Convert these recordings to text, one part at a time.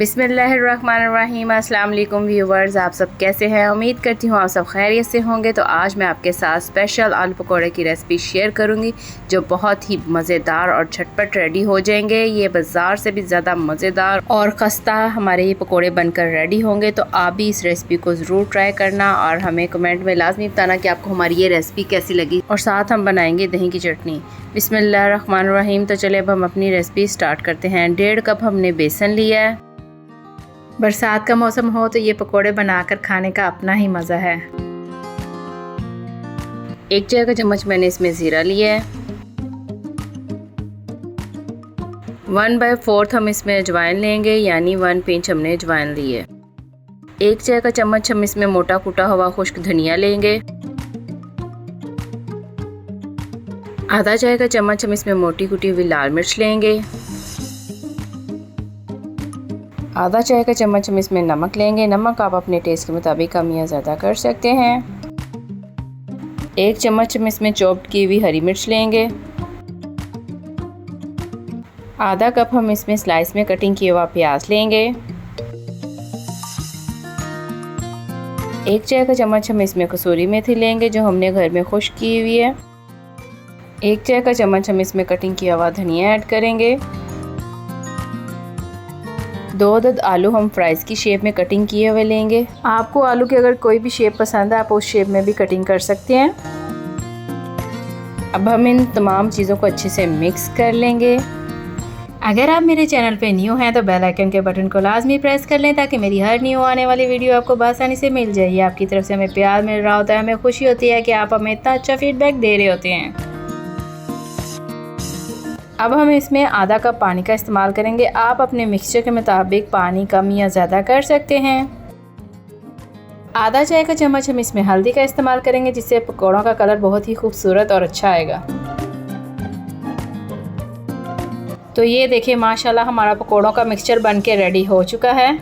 बिस्मिल्लाहिर्रहमानिर्रहीम। अस्सलाम वालेकुम व्यूवर्स, आप सब कैसे हैं? उम्मीद करती हूँ आप सब खैरियत से होंगे। तो आज मैं आपके साथ स्पेशल आलू पकौड़े की रेसिपी शेयर करूँगी जो बहुत ही मज़ेदार और झटपट रेडी हो जाएंगे। ये बाज़ार से भी ज़्यादा मज़ेदार और खस्ता हमारे ये पकौड़े बनकर रेडी होंगे। तो आप भी इस रेसिपी को ज़रूर ट्राई करना और हमें कमेंट में लाजमी बताना कि आपको हमारी ये रेसिपी कैसी लगी। और साथ हम बनाएंगे दही की चटनी। बिस्मिल्लाहिर्रहमानिर्रहीम। तो चले अब हम अपनी रेसिपी स्टार्ट करते हैं। 1.5 कप हमने बेसन लिया है। बरसात का मौसम हो तो ये पकोड़े बनाकर खाने का अपना ही मज़ा है। 1 चाय का चम्मच मैंने इसमें ज़ीरा लिया है। 1/4 हम इसमें अजवाइन लेंगे, यानी 1 पिंच हमने अजवाइन ली है। 1 चाय का चम्मच हम इसमें मोटा कूटा हुआ खुश्क धनिया लेंगे। आधा चाय का चम्मच हम इसमें मोटी कुटी हुई लाल मिर्च लेंगे। आधा चाय का चम्मच हम इसमें नमक लेंगे। नमक आप अपने टेस्ट के मुताबिक कम या ज़्यादा कर सकते हैं। 1 चम्मच हम इसमें चॉप्ड की हुई हरी मिर्च लेंगे। आधा कप हम इसमें स्लाइस में कटिंग किया हुआ प्याज लेंगे। 1 चाय का चम्मच हम इसमें कसूरी मेथी लेंगे जो हमने घर में खुश्क की हुई है। 1 चाय का चम्मच हम इसमें कटिंग किया हुआ धनिया ऐड करेंगे। 2 अदद आलू हम फ्राइज़ की शेप में कटिंग किए हुए लेंगे। आपको आलू की अगर कोई भी शेप पसंद है आप उस शेप में भी कटिंग कर सकते हैं। अब हम इन तमाम चीज़ों को अच्छे से मिक्स कर लेंगे। अगर आप मेरे चैनल पे न्यू हैं तो बेल आइकन के बटन को लाजमी प्रेस कर लें ताकि मेरी हर न्यू आने वाली वीडियो आपको आसानी से मिल जाए। आपकी तरफ से हमें प्यार मिल रहा होता है, हमें खुशी होती है कि आप हमें इतना अच्छा फीडबैक दे रहे होते हैं। अब हम इसमें आधा कप पानी का इस्तेमाल करेंगे। आप अपने मिक्सचर के मुताबिक पानी कम या ज़्यादा कर सकते हैं। आधा चाय का चम्मच हम इसमें हल्दी का इस्तेमाल करेंगे जिससे पकौड़ों का कलर बहुत ही खूबसूरत और अच्छा आएगा। तो ये देखिए माशाल्लाह हमारा पकौड़ों का मिक्सचर बन के रेडी हो चुका है।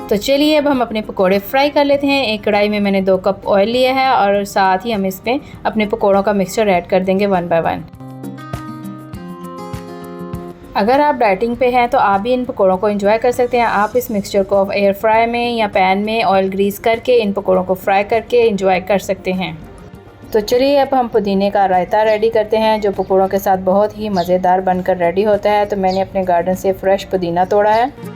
तो चलिए अब हम अपने पकोड़े फ्राई कर लेते हैं। एक कढ़ाई में मैंने 2 कप ऑयल लिया है और साथ ही हम इसमें अपने पकोड़ों का मिक्सचर ऐड कर देंगे 1 बाय 1। अगर आप डाइटिंग पे हैं तो आप भी इन पकोड़ों को एंजॉय कर सकते हैं। आप इस मिक्सचर को एयर फ्राई में या पैन में ऑयल ग्रीस करके इन पकोड़ों को फ्राई करके एंजॉय कर सकते हैं। तो चलिए अब हम पुदीने का रायता रेडी करते हैं जो पकोड़ों के साथ बहुत ही मज़ेदार बनकर रेडी होता है। तो मैंने अपने गार्डन से फ्रेश पुदीना तोड़ा है।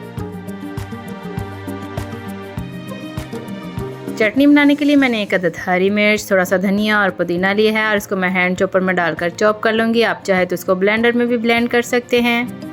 चटनी बनाने के लिए मैंने 1 अदद हरी मिर्च, थोड़ा सा धनिया और पुदीना लिया है और इसको मैं हैंड चॉपर में डालकर चॉप कर लूँगी। आप चाहे तो इसको ब्लेंडर में भी ब्लेंड कर सकते हैं।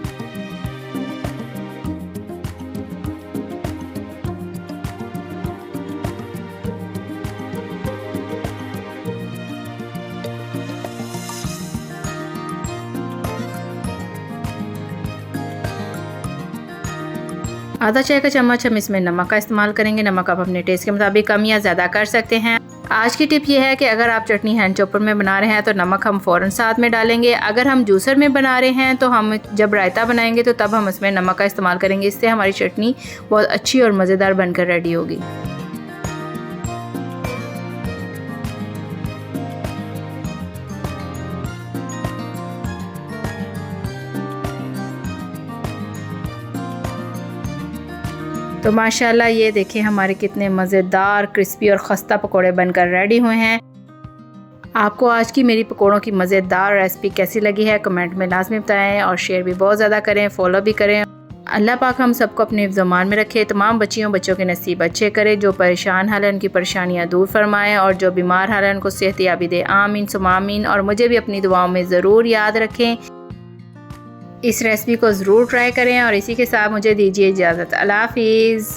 आधा चाय का चम्मच हम इसमें नमक का इस्तेमाल करेंगे। नमक आप अपने टेस्ट के मुताबिक कम या ज़्यादा कर सकते हैं। आज की टिप ये है कि अगर आप चटनी हैंड चॉपर में बना रहे हैं तो नमक हम फ़ौरन साथ में डालेंगे। अगर हम जूसर में बना रहे हैं तो हम जब रायता बनाएंगे तो तब हम इसमें नमक का इस्तेमाल करेंगे। इससे हमारी चटनी बहुत अच्छी और मज़ेदार बनकर रेडी होगी। तो माशाल्लाह ये देखिए हमारे कितने मज़ेदार क्रिस्पी और खस्ता पकोड़े बनकर रेडी हुए हैं। आपको आज की मेरी पकोड़ों की मज़ेदार रेसिपी कैसी लगी है कमेंट में लाजमी बताएं और शेयर भी बहुत ज़्यादा करें, फॉलो भी करें। अल्लाह पाक हम सबको अपने ज़मान में रखे, तमाम बच्चों के नसीब अच्छे करे। जो परेशान हाल है उनकी परेशानियाँ दूर फरमाएँ और जो बीमार हाल है उनको सेहत याबी दे। आमीन सुम्मा आमीन। और मुझे भी अपनी दुआओं में ज़रूर याद रखें। इस रेसिपी को ज़रूर ट्राई करें और इसी के साथ मुझे दीजिए इजाज़त। अल्लाह हाफ़िज़।